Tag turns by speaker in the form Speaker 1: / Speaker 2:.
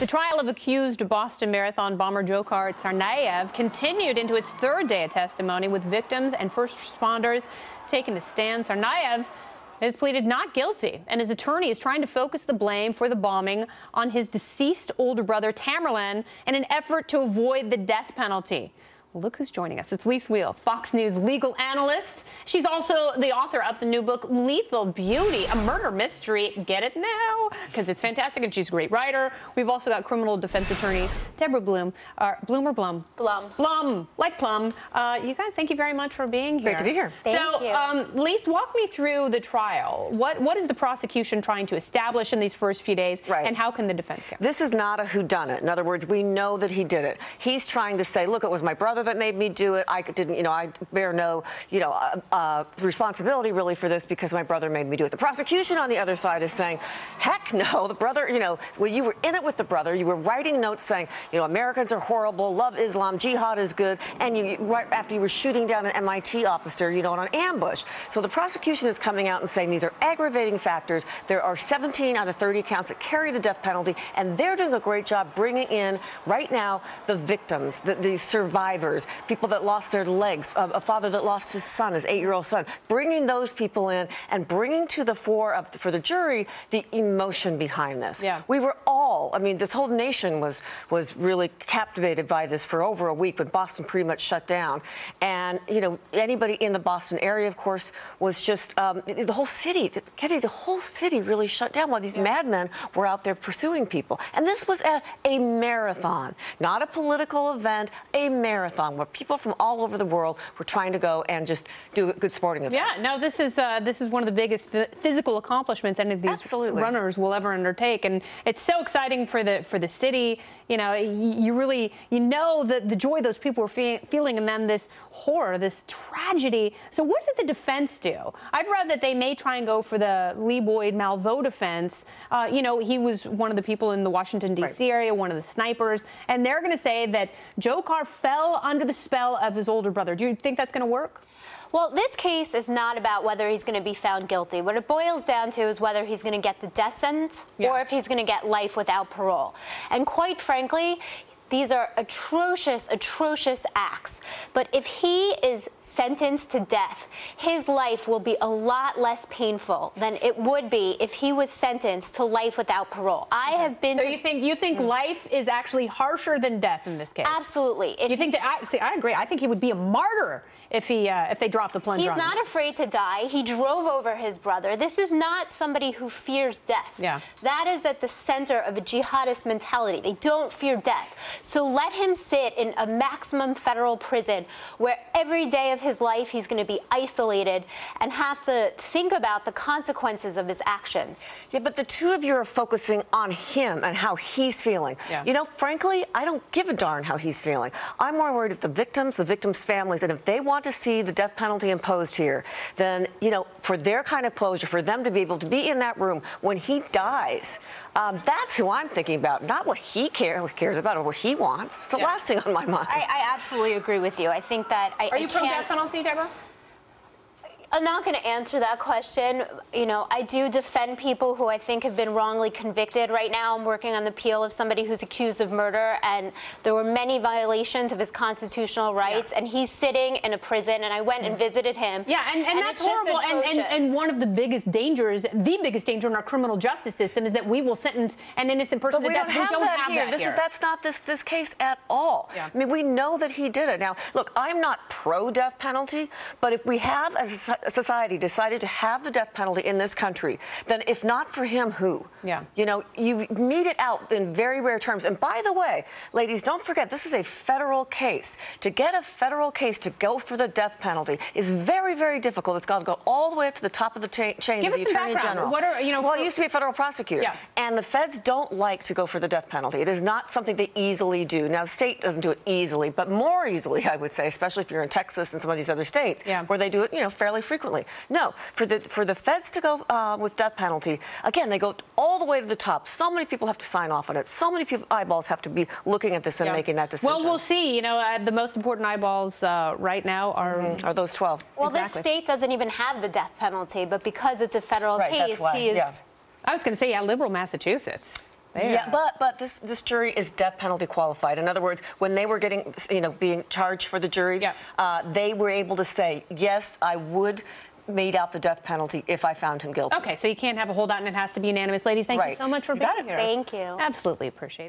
Speaker 1: The trial of accused Boston Marathon bomber Dzhokhar Tsarnaev continued into its third day of testimony, with victims and first responders taking the stand. Tsarnaev has pleaded not guilty, and his attorney is trying to focus the blame for the bombing on his deceased older brother Tamerlan in an effort to avoid the death penalty. Well, look who's joining us. It's Lise Wheel, Fox News legal analyst. She's also the author of the new book, Lethal Beauty, a murder mystery. Get it now, because it's fantastic, and she's a great writer. We've also got criminal defense attorney Deborah Blum. Blum or Blum?
Speaker 2: Blum.
Speaker 1: Blum, like Plum. You guys, thank you very much for being here.
Speaker 3: Great to be here.
Speaker 2: Thank you.
Speaker 1: Lise, walk me through the trial. What is the prosecution trying to establish in these first few days, and how can the defense go?
Speaker 3: This is not a whodunit. In other words, we know that he did it. He's trying to say, look, it was my brother that made me do it. I didn't, I bear no, responsibility really for this because my brother made me do it. The prosecution on the other side is saying, heck no, the brother, well, you were in it with the brother. You were writing notes saying, Americans are horrible, love Islam, jihad is good, and right after you were shooting down an MIT officer, on an ambush. So the prosecution is coming out and saying these are aggravating factors. There are 17 out of 30 counts that carry the death penalty, and they're doing a great job bringing in right now the victims, the survivors, people that lost their legs, a father that lost his son, his 8-year-old son, bringing those people in and bringing to the fore for the jury the emotion behind this.
Speaker 1: Yeah.
Speaker 3: We were all, this whole nation was really captivated by this for over a week when Boston pretty much shut down. And, anybody in the Boston area, of course, was just, the whole city, the whole city really shut down while these madmen were out there pursuing people. And this was a marathon, not a political event, a marathon where people from all over the world were trying to go and just do a good sporting event.
Speaker 1: Yeah, no, this is one of the biggest physical accomplishments any of these runners will ever undertake, and it's so exciting for the city. You really the joy those people were feeling, and then this horror, this tragedy. So what does the defense do? I've read that they may try and go for the Lee Boyd Malveaux defense. He was one of the people in the Washington D.C. area, one of the snipers, and they're going to say that Dzhokhar fell under the spell of his older brother. Do you think that's going to work?
Speaker 2: Well, this case is not about whether he's going to be found guilty. What it boils down to is whether he's going to get the death sentence or if he's going to get life without parole. And quite frankly, these are atrocious, atrocious acts. But if he is sentenced to death, his life will be a lot less painful than it would be if he was sentenced to life without parole. I have been.
Speaker 1: So you think life is actually harsher than death in this case?
Speaker 2: Absolutely.
Speaker 1: You think that? I agree. I think he would be a martyr if they drop the plunge on him.
Speaker 2: He's not afraid to die. He drove over his brother. This is not somebody who fears death.
Speaker 1: Yeah.
Speaker 2: That is at the center of a jihadist mentality. They don't fear death. So let him sit in a maximum federal prison where every day of his life he's going to be isolated and have to think about the consequences of his actions.
Speaker 3: Yeah, but the two of you are focusing on him and how he's feeling. Yeah. Frankly, I don't give a darn how he's feeling. I'm more worried about the victims' families, and if they want to see the death penalty imposed here, then, for their kind of closure, for them to be able to be in that room when he dies, that's who I'm thinking about, not what he cares about or what he wants. It's the last thing on my mind.
Speaker 2: I absolutely agree with you. I think that
Speaker 1: Are you pro-death penalty, Deborah?
Speaker 2: I'm not going to answer that question. I do defend people who I think have been wrongly convicted. Right now, I'm working on the appeal of somebody who's accused of murder, and there were many violations of his constitutional rights, and he's sitting in a prison, and I went and visited him.
Speaker 1: Yeah, and that's horrible. And one of the biggest dangers, the biggest danger in our criminal justice system is that we will sentence an innocent person to death. We don't have that here.
Speaker 3: That's not this case at all.
Speaker 1: Yeah.
Speaker 3: We know that he did it. Now, look, I'm not pro-death penalty, but if we have a society decided to have the death penalty in this country, then if not for him, who?
Speaker 1: Yeah.
Speaker 3: You mete it out in very rare terms. And by the way, ladies, don't forget, this is a federal case. To get a federal case to go for the death penalty is very, very difficult. It's got to go all the way up to the top of the chain of the Attorney General.
Speaker 1: What are,
Speaker 3: well, I used to be a federal prosecutor.
Speaker 1: Yeah.
Speaker 3: And the feds don't like to go for the death penalty. It is not something they easily do. Now, the state doesn't do it easily, but more easily, I would say, especially if you're in Texas and some of these other states where they do it, fairly frequently. No, for the feds to go with death penalty, again, they go all the way to the top. So many people have to sign off on it. So many eyeballs have to be looking at this and making that decision.
Speaker 1: Well, we'll see. The most important eyeballs right now are
Speaker 3: those 12.
Speaker 2: Well, this state doesn't even have the death penalty, but because it's a federal case, he is.
Speaker 1: I was going to say, liberal Massachusetts.
Speaker 3: Yeah, but this jury is death penalty qualified. In other words, when they were getting, being charged for the jury, they were able to say, yes, I would mete out the death penalty if I found him guilty.
Speaker 1: Okay, so you can't have a holdout and it has to be unanimous. Ladies, thank you so much for being here.
Speaker 2: Thank you.
Speaker 1: Absolutely appreciate it.